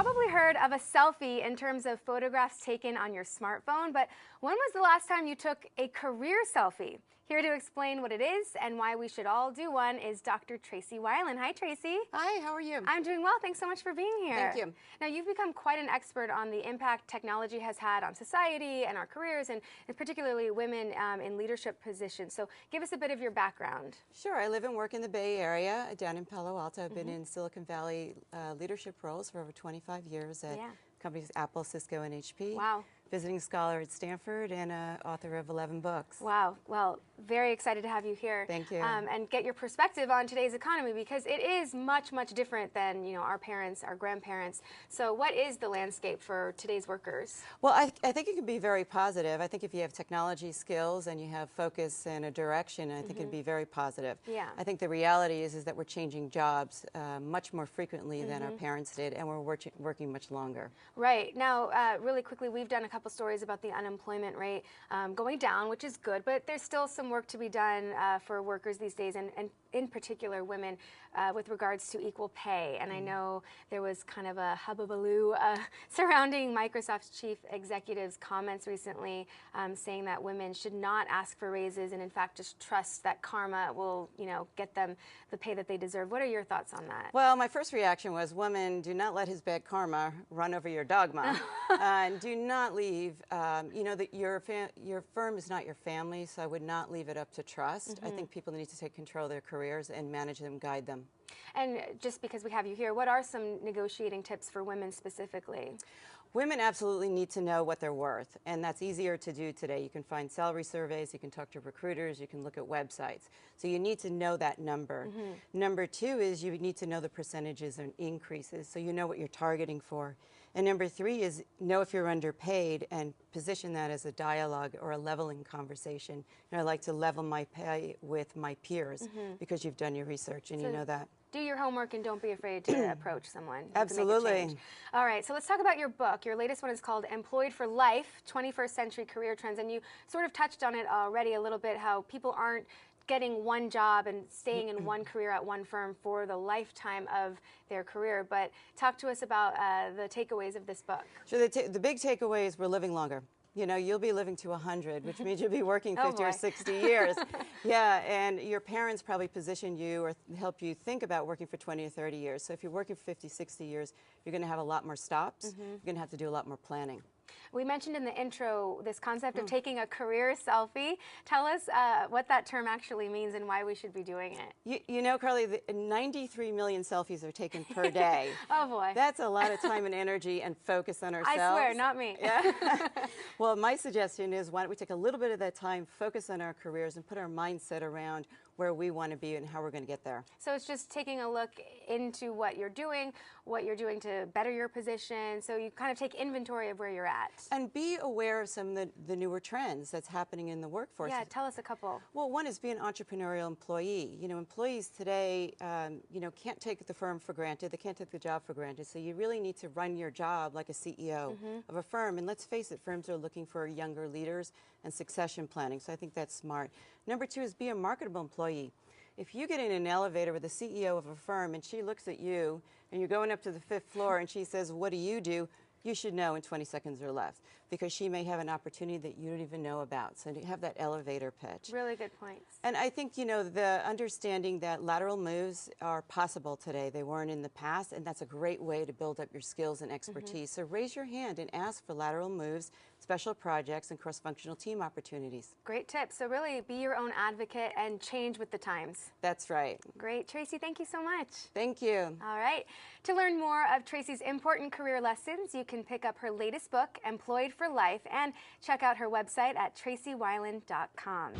probably heard of a selfie in terms of photographs taken on your smartphone, but when was the last time you took a career selfie? Here to explain what it is and why we should all do one is Dr. Tracey Wilen. Hi, Tracey. Hi, how are you? I'm doing well. Thanks so much for being here. Thank you. Now, you've become quite an expert on the impact technology has had on society and our careers, and particularly women in leadership positions. So give us a bit of your background. Sure. I live and work in the Bay Area, down in Palo Alto. I've been in Silicon Valley leadership roles for over 25 years at companies Apple, Cisco, and HP. Wow. Visiting scholar at Stanford and author of 11 books. Wow. Well, very excited to have you here. Thank you. And get your perspective on today's economy, because it is much, much different than, you know, our parents, our grandparents. So what is the landscape for today's workers? Well, I think it can be very positive. I think if you have technology skills and you have focus and a direction, I think it'd be very positive. Yeah. I think the reality is that we're changing jobs much more frequently than our parents did, and we're working much longer. Right. Now, really quickly, we've done a couple stories about the unemployment rate going down, which is good, but there's still some work to be done for workers these days, and in particular women, with regards to equal pay. And I know there was kind of a hubbubaloo surrounding Microsoft's chief executive's comments recently, saying that women should not ask for raises and in fact just trust that karma will, you know, get them the pay that they deserve. What are your thoughts on that? Well, my first reaction was, woman, do not let his bad karma run over your dogma. And do not leave, you know, that your firm is not your family, so I would not leave it up to trust. I think people need to take control of their careers and manage them, guide them. And just because we have you here, what are some negotiating tips for women specifically? Women absolutely need to know what they're worth, and that's easier to do today. You can find salary surveys, you can talk to recruiters, you can look at websites. So you need to know that number. Number two is you need to know the percentages and increases, so you know what you're targeting for. And number three is know if you're underpaid and position that as a dialogue or a leveling conversation. And I like to level my pay with my peers because you've done your research and you know that. Do your homework and don't be afraid to approach someone. Absolutely. All right, so let's talk about your book. Your latest one is called Employed for Life, 21st Century Career Trends. And you sort of touched on it already a little bit, how people aren't getting one job and staying in one career at one firm for the lifetime of their career. But talk to us about the takeaways of this book. So the big takeaway is we're living longer. You know, you'll be living to 100, which means you'll be working 50 or 60 years. Yeah, and your parents probably positioned you or help you think about working for 20 or 30 years. So if you're working for 50, 60 years, you're going to have a lot more stops. You're going to have to do a lot more planning. We mentioned in the intro this concept of taking a career selfie. Tell us what that term actually means and why we should be doing it. You know, Karli, 93 million selfies are taken per day. Oh, boy. That's a lot of time and energy and focus on ourselves. I swear, not me. Yeah. Well, my suggestion is, why don't we take a little bit of that time, focus on our careers, and put our mindset around where we want to be and how we're going to get there. So it's just taking a look into what you're doing to better your position, so you kind of take inventory of where you're at. And be aware of some of the newer trends that's happening in the workforce. Yeah, tell us a couple. Well, one is be an entrepreneurial employee. You know, employees today, you know, can't take the firm for granted. They can't take the job for granted. So you really need to run your job like a CEO of a firm. And let's face it, firms are looking for younger leaders and succession planning. So I think that's smart. Number two is be a marketable employee. If you get in an elevator with the CEO of a firm and she looks at you and you're going up to the 5th floor and she says, "What do?" You should know in 20 seconds or less, because she may have an opportunity that you don't even know about. So you have that elevator pitch. Really good points. And I think, you know, the understanding that lateral moves are possible today. They weren't in the past, and that's a great way to build up your skills and expertise. So raise your hand and ask for lateral moves, special projects, and cross-functional team opportunities. Great tips. So really be your own advocate and change with the times. That's right. Great. Tracey, thank you so much. Thank you. All right. To learn more of Tracey's important career lessons, you can pick up her latest book, Employed for Life, and check out her website at traceywilen.com.